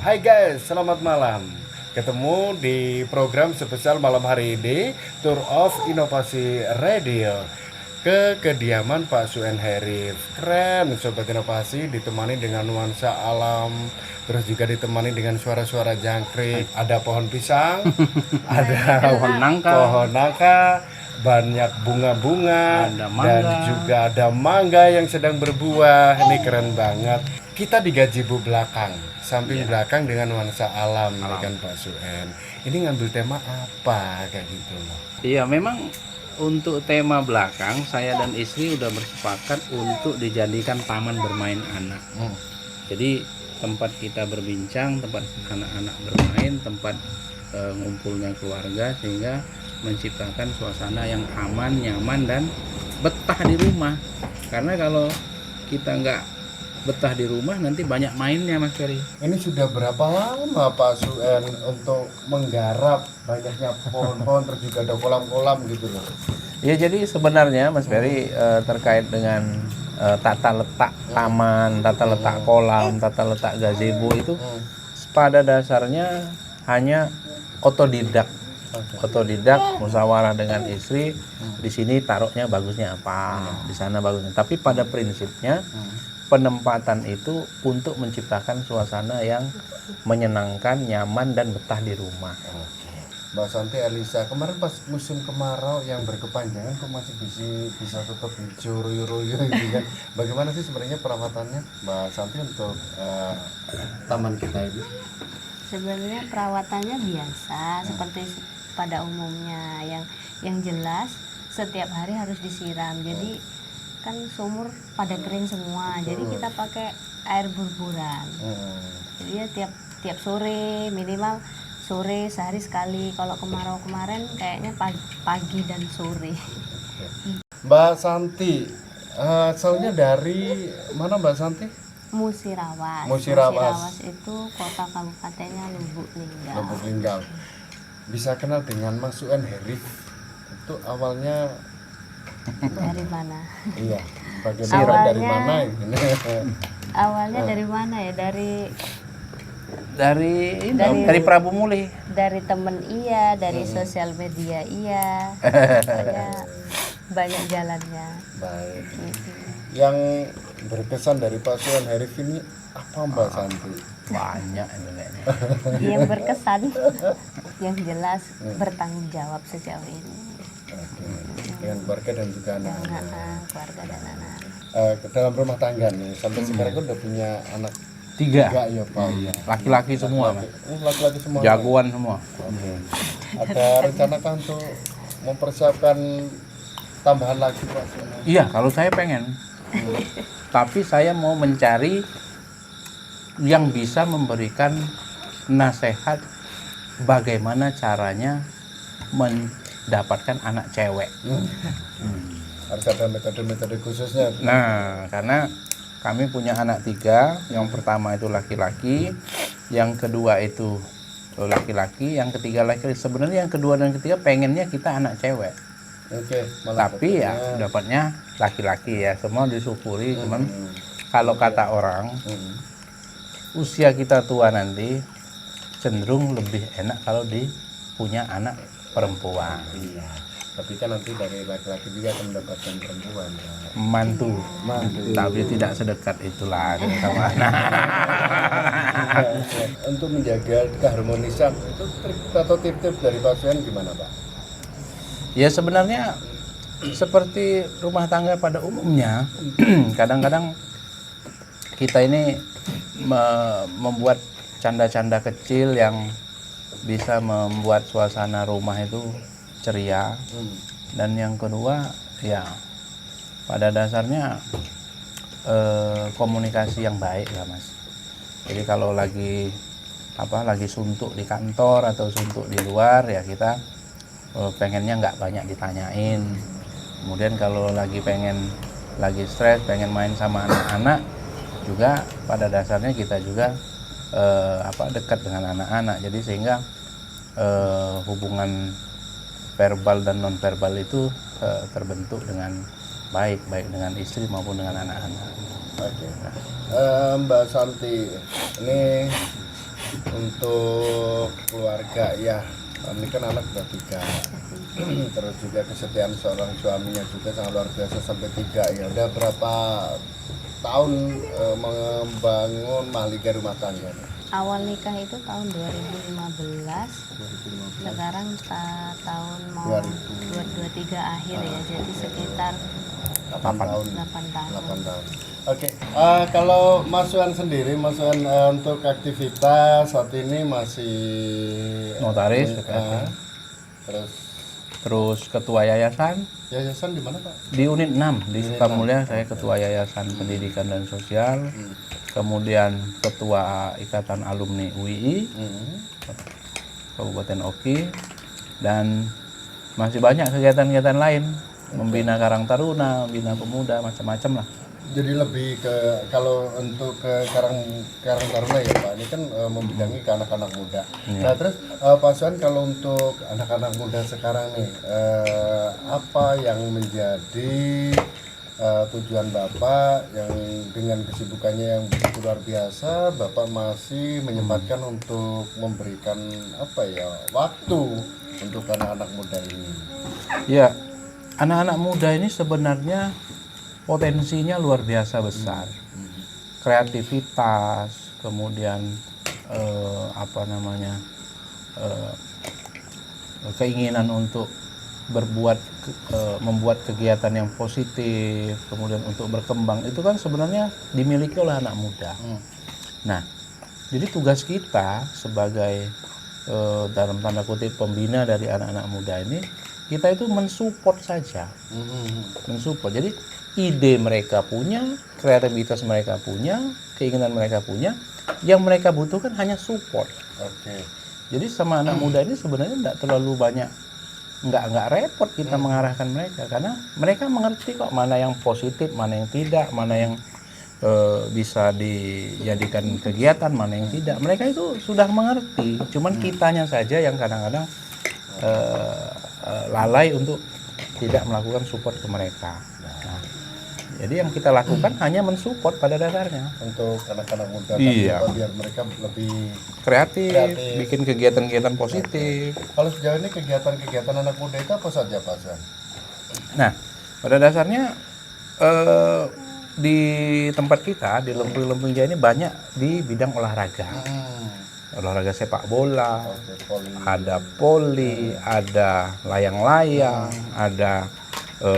Hai guys, selamat malam. Ketemu di program spesial malam hari ini, Tour of Inovasi Radio ke kediaman Pak Suen Herif. Keren, Sobat Inovasi, ditemani dengan nuansa alam, terus juga ditemani dengan suara-suara jangkrik. Ada pohon pisang, ada pohon nangka, banyak bunga-bunga, Ada mangga. dan juga ada mangga yang sedang berbuah. Ini keren banget. Kita di gazebo belakang, samping belakang dengan nuansa alam, ini kan Pak Suen. Ini ngambil tema apa kayak gitu loh? Iya, memang untuk tema belakang saya dan istri udah bersepakat untuk dijadikan taman bermain anak. Jadi tempat kita berbincang, tempat anak-anak bermain, tempat ngumpulnya keluarga, sehingga menciptakan suasana yang aman, nyaman, dan betah di rumah. Karena kalau kita nggak betah di rumah, nanti banyak mainnya, Mas Ferry. Ini sudah berapa lama Pak Suen untuk menggarap banyaknya pohon-pohon, terus juga ada kolam-kolam gitu loh? Ya, jadi sebenarnya Mas Ferry terkait dengan tata letak taman, tata letak kolam, tata letak gazebo itu pada dasarnya hanya otodidak. Otodidak, musyawarah dengan istri, di sini taruhnya bagusnya apa, di sana bagusnya. Tapi pada prinsipnya penempatan itu untuk menciptakan suasana yang menyenangkan, nyaman, dan betah di rumah. Mbak Santi, Elisa, kemarin pas musim kemarau yang berkepanjangan kok masih bisa tetap hijau royo-royo gitu kan? Bagaimana sih sebenarnya perawatannya Mbak Santi untuk taman kita ini? Sebenarnya perawatannya biasa seperti pada umumnya, yang jelas setiap hari harus disiram. Jadi kan sumur pada kering semua. Jadi kita pakai air burburan. Jadi ya tiap sore, minimal sore sehari sekali. Kalau kemarau kemarin kayaknya pagi dan sore. Mbak Santi, asalnya dari mana Mbak Santi? Musirawas. Musirawas itu kota kabupatennya Lubuk Linggau. Lubuk Linggau. Bisa kenal dengan Mas Suen Herif. Itu awalnya Dari mana? iya, bagaimana dari Awalnya- mana ini? Awalnya dari mana ya? Dari Prabu Muli. Dari temen iya, dari sosial media iya. Pokoknya banyak jalannya. Baik. Yang berkesan dari Pak Suen Herif ini apa Mbak Santi? Banyak ini kayaknya. Yang berkesan, yang jelas bertanggung jawab sejauh ini. Oke. Dengan keluarga dan juga anak-anak. Dengan keluarga dan anak. Dalam rumah tangga nih, sampai sekarang kan udah punya anak 3. tiga ya Pak. Iya. Laki-laki semua, Mas. Laki-laki semua. Jagoan semua. Oke. Ada rencana kan untuk mempersiapkan tambahan lagi Pak Suen? Iya, kalau saya pengen. Tapi saya mau mencari yang bisa memberikan nasihat bagaimana caranya mendapatkan anak cewek. Harus ada metode-metode khususnya. Nah, karena kami punya anak 3, yang pertama itu laki-laki, yang kedua itu laki-laki, yang ketiga laki-laki. Sebenarnya yang kedua dan ketiga pengennya kita anak cewek. Oke, malah Tapi ya dapatnya laki-laki ya, semua disyukuri. Cuman kalau kata orang, usia kita tua nanti cenderung lebih enak kalau punya anak perempuan. iya. Tapi kan nanti dari laki-laki juga akan mendapatkan perempuan. Pak. Mantu. Tapi tidak sedekat itulah dengan sama anak. Untuk menjaga keharmonisan itu trik atau tips dari Pak Suen gimana Pak? Ya sebenarnya seperti rumah tangga pada umumnya, kadang-kadang kita ini membuat canda-canda kecil yang bisa membuat suasana rumah itu ceria. Dan yang kedua ya pada dasarnya komunikasi yang baik ya Mas. Jadi kalau lagi suntuk di kantor atau suntuk di luar ya kita pengennya nggak banyak ditanyain. Kemudian kalau lagi stres, pengen main sama anak-anak juga, pada dasarnya kita juga dekat dengan anak-anak. Jadi sehingga hubungan verbal dan non verbal itu terbentuk dengan baik dengan istri maupun dengan anak-anak. Oke. Mbak Santi, ini untuk keluarga ya, ini kan anak udah 3. Terus juga kesetiaan seorang suaminya juga sangat luar biasa sampai 3 ya. Udah berapa tahun membangun mahligai rumah tangga nih? Awal nikah itu tahun 2015, sekarang tahun mau 2023 akhir ya, jadi sekitar 8 tahun. 8 tahun. 8 tahun. Oke, kalau Mas Wan sendiri, Mas Wan untuk aktivitas saat ini masih Notaris, terus ketua yayasan yayasan di mana Pak? di unit 6 di Sukamulya. Saya ketua yayasan pendidikan dan sosial, kemudian ketua ikatan alumni UII Kabupaten Oki, dan masih banyak kegiatan-kegiatan lain, membina Karang Taruna, membina pemuda, macam-macam lah. Jadi lebih ke kalau untuk ke Karang Taruna ya Pak, ini kan membidangi ke anak-anak muda. Nah terus Pak Suan, kalau untuk anak-anak muda sekarang nih, apa yang menjadi tujuan Bapak yang dengan kesibukannya yang begitu luar biasa, Bapak masih menyempatkan untuk memberikan apa ya, waktu untuk anak-anak muda ini? Ya, anak-anak muda ini sebenarnya potensinya luar biasa besar. Kreativitas, kemudian keinginan untuk membuat kegiatan yang positif, kemudian untuk berkembang, itu kan sebenarnya dimiliki oleh anak muda. Nah, jadi tugas kita sebagai dalam tanda kutip pembina dari anak-anak muda ini, kita itu mensupport saja, mensupport. Jadi ide mereka punya, kreativitas mereka punya, keinginan mereka punya, yang mereka butuhkan hanya support. Oke. Jadi sama anak muda ini sebenarnya tidak terlalu banyak, nggak repot kita mengarahkan mereka, karena mereka mengerti kok mana yang positif, mana yang tidak, mana yang bisa dijadikan kegiatan, mana yang tidak. Mereka itu sudah mengerti, cuman kitanya saja yang kadang-kadang lalai untuk tidak melakukan support ke mereka. Nah, jadi yang kita lakukan hanya mensupport pada dasarnya Untuk anak-anak muda Iya. biar mereka lebih kreatif, bikin kegiatan-kegiatan positif. Kalau sejauh ini kegiatan-kegiatan anak muda itu apa saja Pak Suan? Nah, pada dasarnya di tempat kita di Lempung Jaya ini banyak di bidang olahraga. Olahraga sepak bola, ada poli, ada layang-layang, ada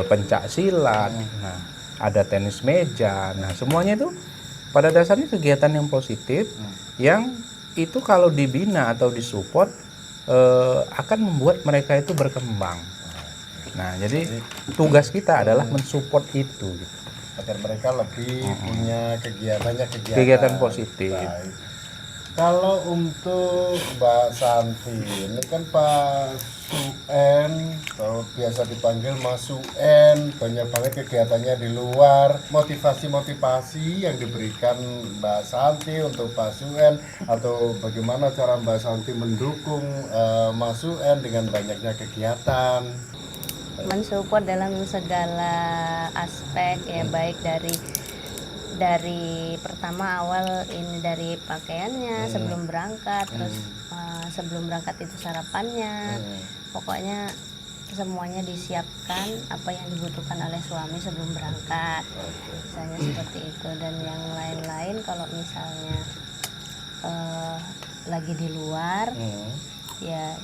pencak silat, nah, ada tenis meja. Nah, semuanya itu pada dasarnya kegiatan yang positif, yang itu kalau dibina atau disupport akan membuat mereka itu berkembang. Nah, jadi tugas kita adalah mensupport itu, gitu, Agar mereka lebih punya kegiatan positif. Baik. Kalau untuk Mbak Santi, ini kan Pak Suen, atau biasa dipanggil Mas Suen, banyak banget kegiatannya di luar. Motivasi-motivasi yang diberikan Mbak Santi untuk Pak Suen, atau bagaimana cara Mbak Santi mendukung Mas Suen dengan banyaknya kegiatan? Mensupport dalam segala aspek ya, baik dari pertama awal ini dari pakaiannya sebelum berangkat, terus sebelum berangkat itu sarapannya, pokoknya semuanya disiapkan apa yang dibutuhkan oleh suami sebelum berangkat, misalnya seperti itu. Dan yang lain-lain kalau misalnya lagi di luar ya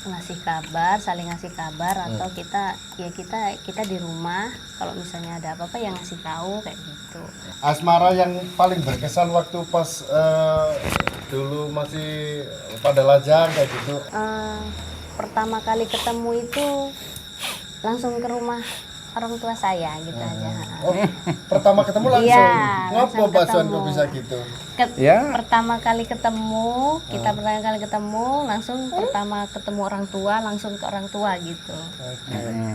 ngasih kabar, saling ngasih kabar, atau kita di rumah kalau misalnya ada apa-apa yang ngasih tahu kayak gitu. Asmara yang paling berkesan waktu pas dulu masih pada lajang kayak gitu? Pertama kali ketemu itu langsung ke rumah orang tua saya gitu aja. Oh, pertama ketemu langsung? Iya, Ngapa langsung Pak Suan ketemu. kok bisa gitu? Pertama kali ketemu, langsung pertama ketemu orang tua, langsung ke orang tua gitu.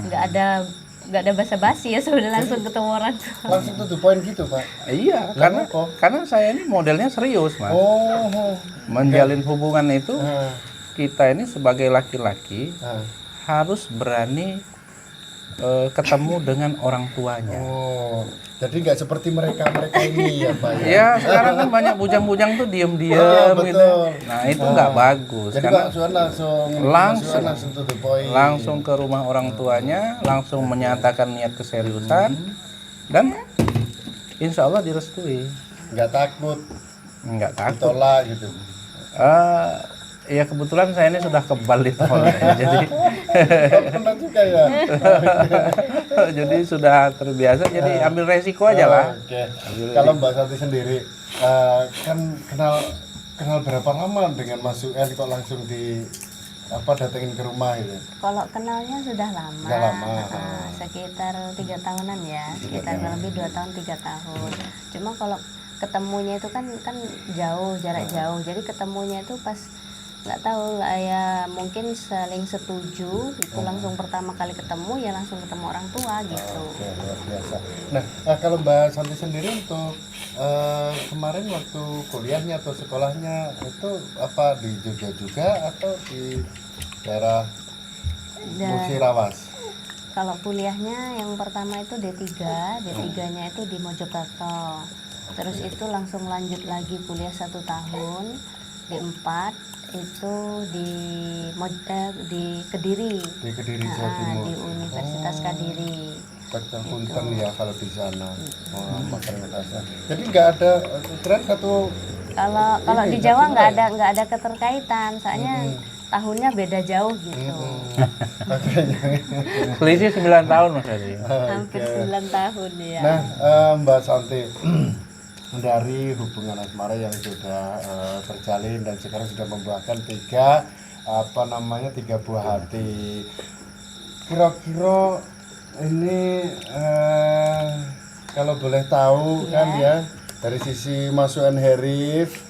Nggak ada basa-basi ya, sudah langsung ketemu orang tua. Langsung to the point gitu Pak? Iya, Kenapa? karena saya ini modelnya serius, Mas. Oh, Menjalin hubungan itu, kita ini sebagai laki-laki harus berani ketemu dengan orang tuanya. Oh, jadi nggak seperti mereka ini ya Pak ya? Ya sekarang kan banyak bujang-bujang tuh diem-diem Oh, gitu. betul. Nah itu nggak bagus Jadi karena Pak Suan langsung langsung to the point. langsung ke rumah orang tuanya, langsung menyatakan niat keseriusan dan insya Allah direstui. Nggak takut Nggak takut. ditolak gitu. Ya kebetulan saya ini sudah kebal ditolak ya, jadi Pernah juga ya. jadi sudah terbiasa, jadi ambil resiko aja lah. Oke. Kalau Mbak Santi sendiri kan kenal berapa lama dengan Mas Suen kok langsung datengin ke rumah gitu? Kalau kenalnya sudah lama, Sudah lama. Sekitar 3 tahunan ya, sekitar kurang lebih 2 tahun 3 tahun. Cuma kalau ketemunya itu kan jauh, jarak jauh. Jadi ketemunya itu pas nggak tahu ya, mungkin saling setuju itu langsung pertama kali ketemu ya langsung ketemu orang tua gitu. Oke, luar biasa. Nah, kalau Mbak Santi sendiri untuk kemarin waktu kuliahnya atau sekolahnya itu apa di Jogja juga atau di daerah Dan Musirawas? kalau kuliahnya yang pertama itu D3, D3-nya itu di Mojokerto. Terus itu langsung lanjut lagi kuliah 1 tahun, D4 itu di Kediri. Di Kediri Jawa Timur. Di Universitas Kediri. Pecel punten ya kalau di sana. Materialitasnya. Jadi nggak ada keren satu. Kalau di Jawa nggak ada keterkaitan, soalnya tahunnya beda jauh gitu. Selisih 9 tahun Mas Adi. Hampir 9 tahun ya. Nah, Mbak Santi, dari hubungan asmara yang sudah terjalin dan sekarang sudah membuahkan 3 buah hati. Kira-kira ini kalau boleh tahu kan ya dari sisi Mas Suen Herif,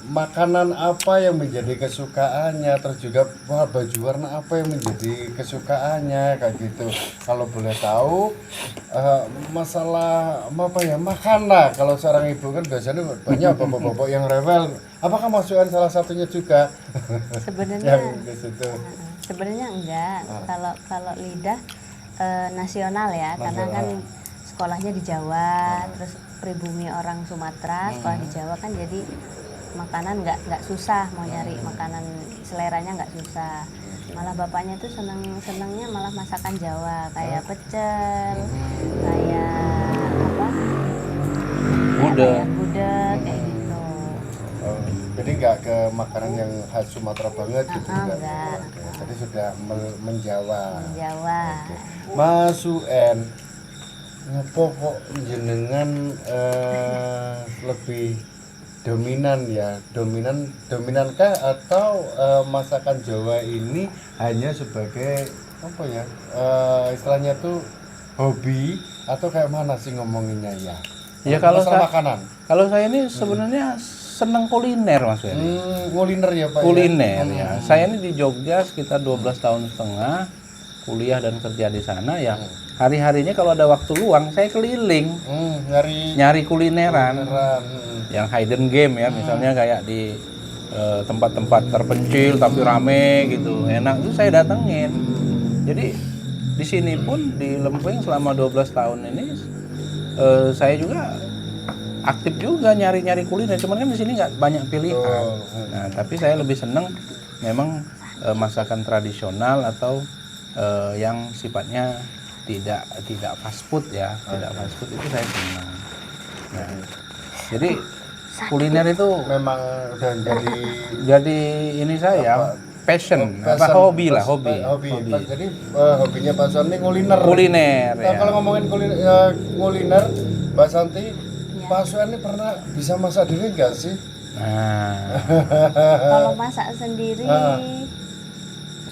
makanan apa yang menjadi kesukaannya, terus juga baju warna apa yang menjadi kesukaannya kayak gitu. Kalau boleh tahu masalah apa ya, makan lah. Kalau seorang ibu kan biasanya banyak bapak-bapak yang rewel. Apakah Mas Suen salah satunya juga? Sebenarnya yang di situ. sebenarnya enggak. Kalau lidah nasional ya, karena kan sekolahnya di Jawa, terus pribumi orang Sumatera, sekolah di Jawa kan, jadi makanan nggak susah, mau nyari makanan seleranya nggak susah. Malah bapaknya tuh senengnya malah masakan Jawa, kayak pecel, kayak apa, Gudeg. gudeg kayak gitu. Jadi nggak ke makanan yang khas Sumatera banget gitu Enggak. Oke, jadi sudah menjawa. Jawa. Mas Suen, ngopo kok jenengan lebih dominan ya, dominankah atau masakan Jawa ini hanya sebagai apa ya, istilahnya tuh hobi atau kayak mana sih ngomonginnya ya? Ya kalau masalah makanan. Kalau saya ini sebenarnya senang kuliner Mas Ferry. Kuliner ya Pak. Kuliner ya. Saya ini di Jogja sekitar 12 tahun setengah kuliah dan kerja di sana ya. Hari-harinya kalau ada waktu luang saya keliling nyari kulineran. Yang hidden game ya, misalnya kayak di tempat-tempat terpencil tapi rame gitu, enak, itu saya datengin. Jadi di sini pun di Lempeng selama 12 tahun ini saya juga aktif juga nyari-nyari kuliner, cuman kan di sini nggak banyak pilihan. Nah, tapi saya lebih seneng memang masakan tradisional atau yang sifatnya tidak fast food ya, tidak fast food itu saya senang. Nah, jadi kuliner itu memang udah jadi ini saya passion, hobi. Jadi hobinya Pak Santi kuliner. Kuliner Nah, ya. kalau ngomongin kuliner, Mbak Santi, Pak Suen ini pernah bisa masak diri nggak sih? Nah, Kalau masak sendiri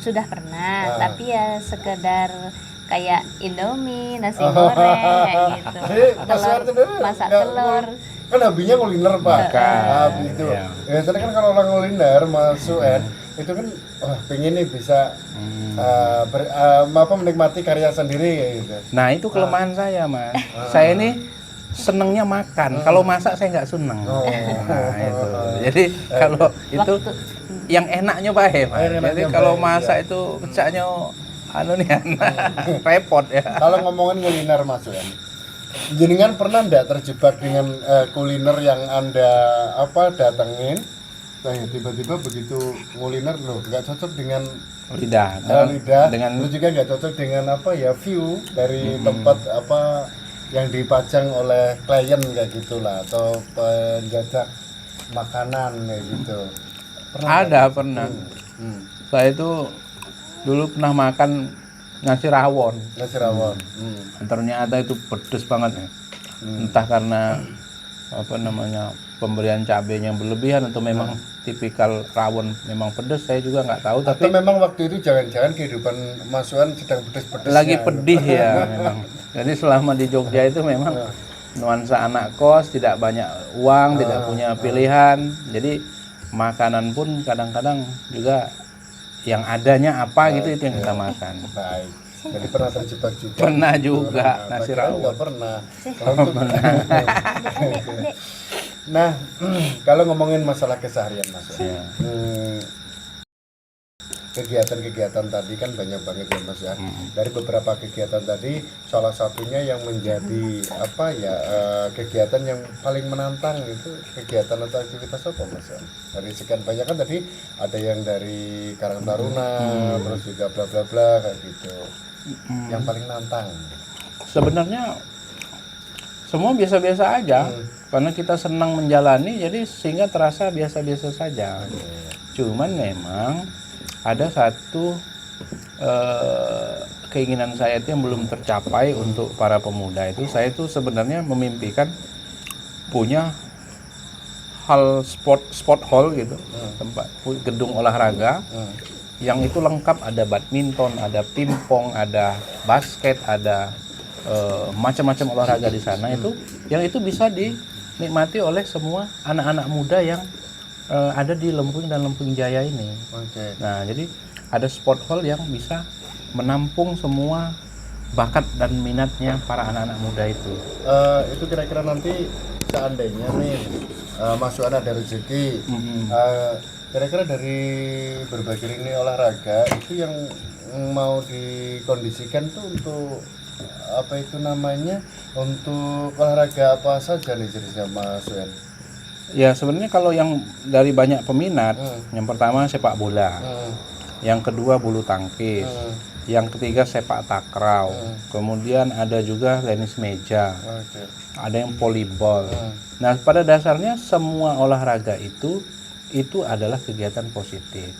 sudah pernah, tapi ya sekedar kayak Indomie, nasi goreng kayak gitu. Masak telur. Kan hobinya kuliner Pak. Habis itu. Iya. Biasanya kan kalau orang kuliner Mas Suen itu kan pengen nih bisa menikmati karya sendiri kayak gitu. nah itu kelemahan saya Mas. Saya ini senengnya makan. Kalau masak saya nggak seneng. Nah itu. Jadi kalau itu yang enaknya Pak Mas. Jadi kalau masak itu pecahnya anu nih repot ya. Kalau ngomongin kuliner Mas Wen, jenengan pernah ndak terjebak dengan kuliner yang Anda datengin? Nah, tiba-tiba begitu kuliner loh, nggak cocok dengan Lidah lidah, dengan terus juga nggak cocok dengan view dari tempat yang dipajang oleh klien kayak gitulah, atau penjajah makanan kayak gitu. pernah. Hmm. Saya itu dulu pernah makan nasi rawon. Nasi rawon. Ternyata itu pedes banget ya. Entah karena pemberian cabenya yang berlebihan atau memang tipikal rawon memang pedes, saya juga nggak tahu. Atau Tapi memang waktu itu jangan-jangan kehidupan Mas Wan sedang pedes-pedesnya. lagi pedih ya memang. Jadi selama di Jogja itu memang nuansa anak kos, tidak banyak uang, tidak punya pilihan. Jadi makanan pun kadang-kadang juga yang adanya apa gitu itu yang kita makan. Baik. Jadi pernah terjebak juga. Pernah juga nasi rawon. Nggak pernah. Kalau untuk Nah, kalau ngomongin masalah keseharian Mas Wan, Ya. kegiatan-kegiatan tadi kan banyak banget ya Mas ya. Dari beberapa kegiatan tadi, salah satunya yang menjadi kegiatan yang paling menantang itu kegiatan atau aktivitas apa Mas ya? Dari sekian banyak kan tadi ada yang dari Karang Taruna, terus juga bla bla bla kayak gitu. Yang paling nantang. Sebenarnya semua biasa-biasa aja, karena kita senang menjalani, jadi sehingga terasa biasa-biasa saja. Cuman memang ada satu keinginan saya itu yang belum tercapai untuk para pemuda itu. Saya itu sebenarnya memimpikan punya sport hall gitu, tempat gedung olahraga yang itu lengkap, ada badminton, ada pingpong, ada basket, ada macam-macam olahraga di sana itu, yang itu bisa dinikmati oleh semua anak-anak muda yang ada di Lempung dan Lempung Jaya ini. Nah, jadi ada sport hall yang bisa menampung semua bakat dan minatnya para anak-anak muda itu. Itu kira-kira nanti seandainya nih Mas Wan ada rezeki, kira-kira dari berbagai lini olahraga itu yang mau dikondisikan tuh untuk untuk olahraga apa saja nih jenisnya Mas Wan? Ya sebenarnya kalau yang dari banyak peminat, yang pertama sepak bola, yang kedua bulu tangkis, yang ketiga sepak takraw, kemudian ada juga tenis meja, ada yang volleyball. Nah pada dasarnya semua olahraga itu adalah kegiatan positif.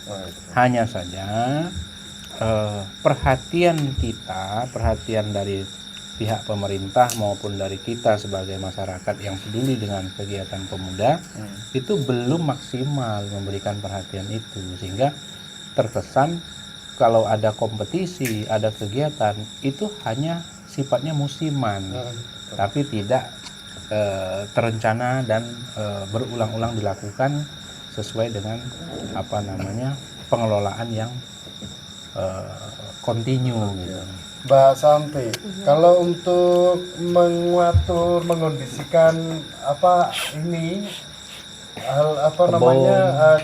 Hanya saja perhatian dari pihak pemerintah maupun dari kita sebagai masyarakat yang peduli dengan kegiatan pemuda itu belum maksimal memberikan perhatian itu, sehingga terkesan kalau ada kompetisi, ada kegiatan itu hanya sifatnya musiman, tapi tidak terencana dan berulang-ulang dilakukan sesuai dengan pengelolaan yang kontinu gitu. Mbak Santi, kalau untuk mengondisikan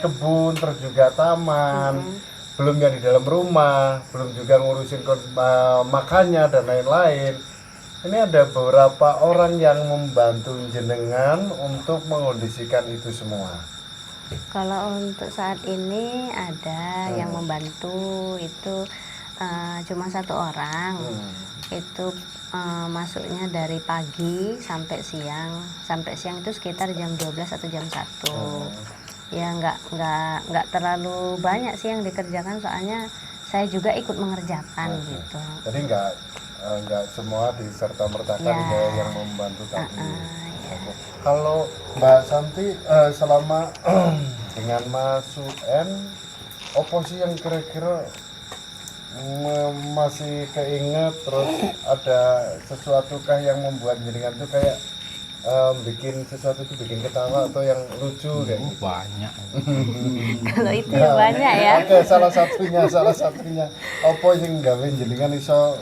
kebun, terus juga taman, belum yang di dalam rumah, belum juga ngurusin makannya dan lain-lain. Ini ada beberapa orang yang membantu jenengan untuk mengondisikan itu semua. Kalau untuk saat ini ada yang membantu itu cuma satu orang. Itu masuknya dari pagi sampai siang. Sampai siang itu sekitar jam 12 atau jam 1. Ya nggak terlalu banyak sih yang dikerjakan, soalnya saya juga ikut mengerjakan gitu. Jadi nggak semua diserta-mertakan yang membantu tadi. Kalau Mbak Santi selama dengan Mas UN, oposisi yang kira-kira masih keinget, terus ada sesuatu kah yang membuat jenengan tuh kayak bikin sesuatu itu bikin ketawa atau yang lucu kayak gitu? Banyak. Kalau itu banyak ya. Oke, salah satunya apa yang gawe jenengan iso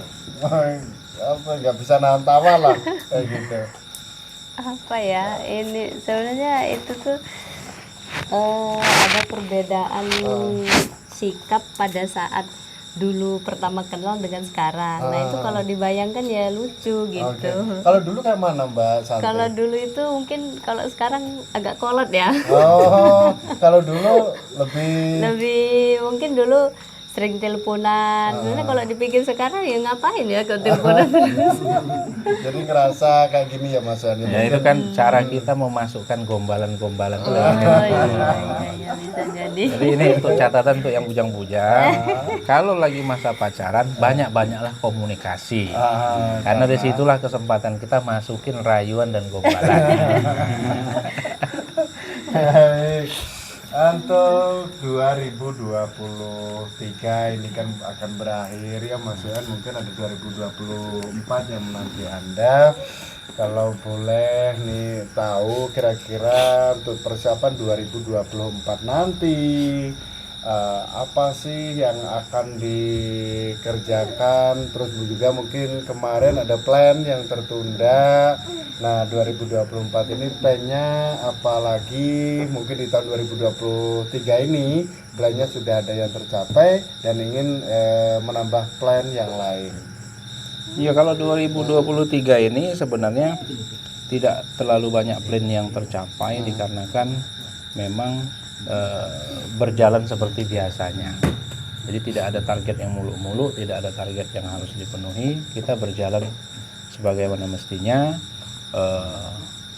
nggak bisa nahan tawa lah kayak gitu. Apa ya, ini sebenarnya itu tuh ada perbedaan sikap pada saat dulu pertama kenal dengan sekarang. Nah itu kalau dibayangkan ya lucu gitu. Oke. Kalau dulu kayak mana Mbak Santi? Kalau dulu itu mungkin, kalau sekarang agak kolot ya. Oh, kalau dulu lebih Lebih mungkin dulu sering teleponan. Sebenarnya kalau dipikir sekarang ya ngapain ya kalau teleponan terus. jadi ngerasa kayak gini ya Mas Hani. Ya itu kan cara kita memasukkan gombalan-gombalan ke Oh dalam iya, bisa jadi. Jadi ini untuk catatan untuk yang bujang-bujang. Kalau lagi masa pacaran, banyak-banyaklah komunikasi. Karena disitulah kesempatan kita masukin rayuan dan gombalan. Baik. Untuk 2023 ini kan akan berakhir ya Mas Yohan, mungkin ada 2024 yang menanti Anda. Kalau boleh nih tahu kira-kira untuk persiapan 2024 nanti apa sih yang akan dikerjakan, terus juga mungkin kemarin ada plan yang tertunda. Nah 2024 ini plannya apalagi, mungkin di tahun 2023 ini plannya sudah ada yang tercapai dan ingin menambah plan yang lain. Ya kalau 2023 ini sebenarnya tidak terlalu banyak plan yang tercapai dikarenakan memang berjalan seperti biasanya. Jadi tidak ada target yang muluk-muluk, tidak ada target yang harus dipenuhi. Kita berjalan sebagaimana mestinya.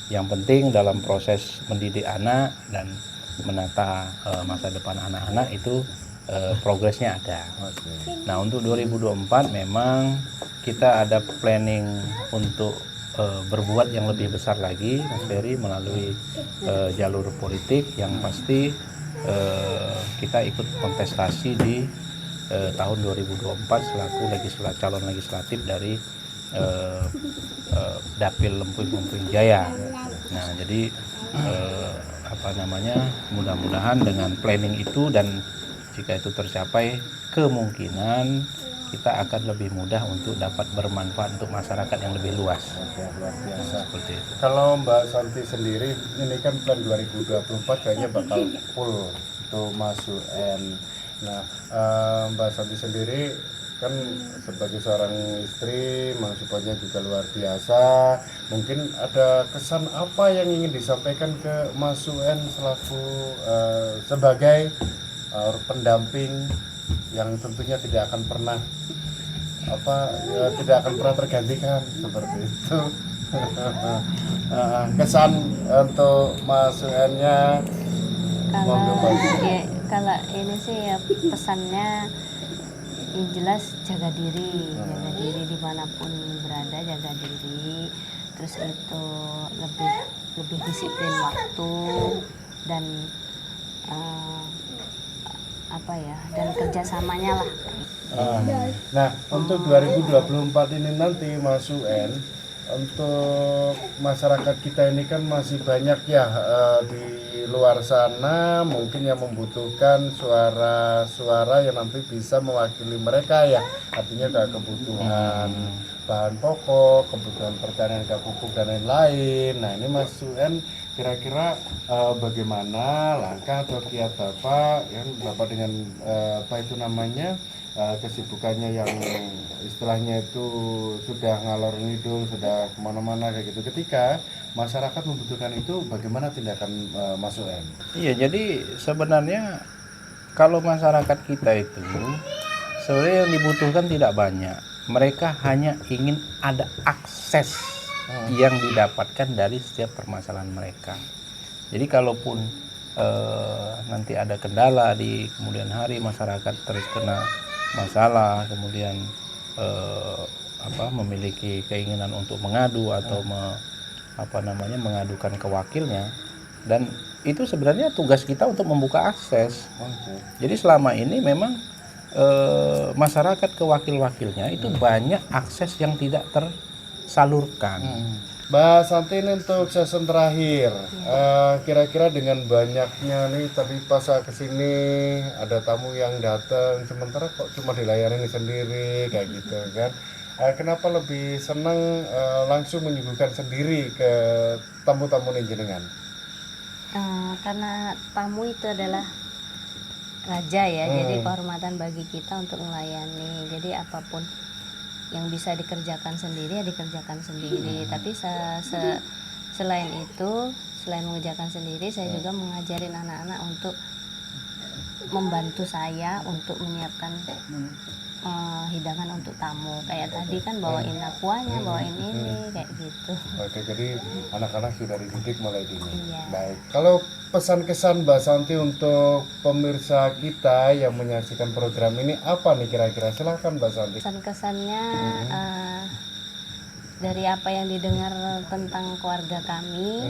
Yang penting dalam proses mendidik anak dan menata masa depan anak-anak itu progresnya ada. Nah untuk 2024 memang kita ada planning untuk berbuat yang lebih besar lagi, Mas Ferry, melalui jalur politik yang pasti kita ikut kontestasi di tahun 2024 selaku calon legislatif dari Dapil Lempuyung Jaya. Nah jadi mudah-mudahan dengan planning itu dan jika itu tercapai kemungkinan kita akan lebih mudah untuk dapat bermanfaat untuk masyarakat yang lebih luas. Oke, luar biasa. Seperti itu. Kalau Mbak Santi sendiri, ini kan plan 2024 kayaknya bakal full untuk masuk UN. Nah, Mbak Santi sendiri kan sebagai seorang istri, mahasiswanya juga luar biasa. Mungkin ada kesan apa yang ingin disampaikan ke Mas UN selaku sebagai pendamping yang tentunya tidak akan pernah tergantikan seperti itu. Kesan untuk Mas UN-nya Kalau ini sih ya pesannya yang jelas jaga diri dimanapun berada, jaga diri. Terus itu lebih disiplin waktu dan dan kerjasamanya lah. Nah untuk 2024 ini nanti Mas UN, untuk masyarakat kita ini kan masih banyak ya di luar sana mungkin yang membutuhkan suara-suara yang nanti bisa mewakili mereka ya, artinya kayak kebutuhan bahan pokok, kebutuhan pertanian kayak pupuk dan lain-lain. Nah ini Mas UN kira-kira bagaimana langkah atau kiat Bapak yang Bapak dengan kesibukannya yang istilahnya itu sudah ngalor ngidul, sudah kemana-mana kayak gitu, ketika masyarakat membutuhkan itu bagaimana tindakan Mas UN? Iya, jadi sebenarnya kalau masyarakat kita itu sebenarnya yang dibutuhkan tidak banyak. Mereka hanya ingin ada akses yang didapatkan dari setiap permasalahan mereka. Jadi kalaupun nanti ada kendala di kemudian hari, masyarakat terus kena masalah, kemudian memiliki keinginan untuk mengadu atau mengadukan ke wakilnya, dan itu sebenarnya tugas kita untuk membuka akses. Jadi selama ini memang masyarakat ke wakil-wakilnya itu banyak akses yang tidak tersalurkan. Mbak Santi, ini untuk season terakhir, kira-kira dengan banyaknya nih, tapi pas saya kesini ada tamu yang datang, sementara kok cuma dilayani sendiri kayak gitu kan? Kenapa lebih senang langsung menyuguhkan sendiri ke tamu-tamu nih jenengan? Karena tamu itu adalah raja ya. Jadi kehormatan bagi kita untuk melayani. Jadi apapun yang bisa dikerjakan sendiri ya dikerjakan sendiri. Tapi selain itu, selain mengerjakan sendiri, saya juga mengajarin anak-anak untuk membantu saya untuk menyiapkan hidangan untuk tamu. Kayak tadi kan bawain aquanya, bawain ini kayak gitu. Oke, jadi anak-anak sudah dididik mulai dini. Iya. Baik. Kalau pesan kesan Mbak Santi untuk pemirsa kita yang menyaksikan program ini apa nih kira-kira? Silahkan Mbak Santi. Kesan-kesannya dari apa yang didengar tentang keluarga kami,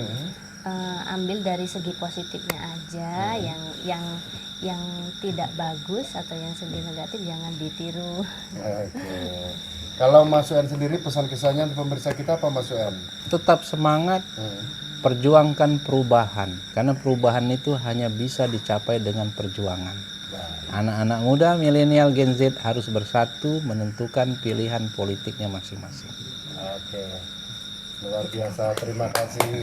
ambil dari segi positifnya aja. Yang tidak bagus atau yang segi negatif jangan ditiru. Oke. Kalau Mas Suen sendiri pesan kesannya untuk pemirsa kita apa Mas Suen? Tetap semangat, perjuangkan perubahan, karena perubahan itu hanya bisa dicapai dengan perjuangan. Anak-anak muda, milenial, Gen Z harus bersatu menentukan pilihan politiknya masing-masing. Oke, luar biasa. Terima kasih.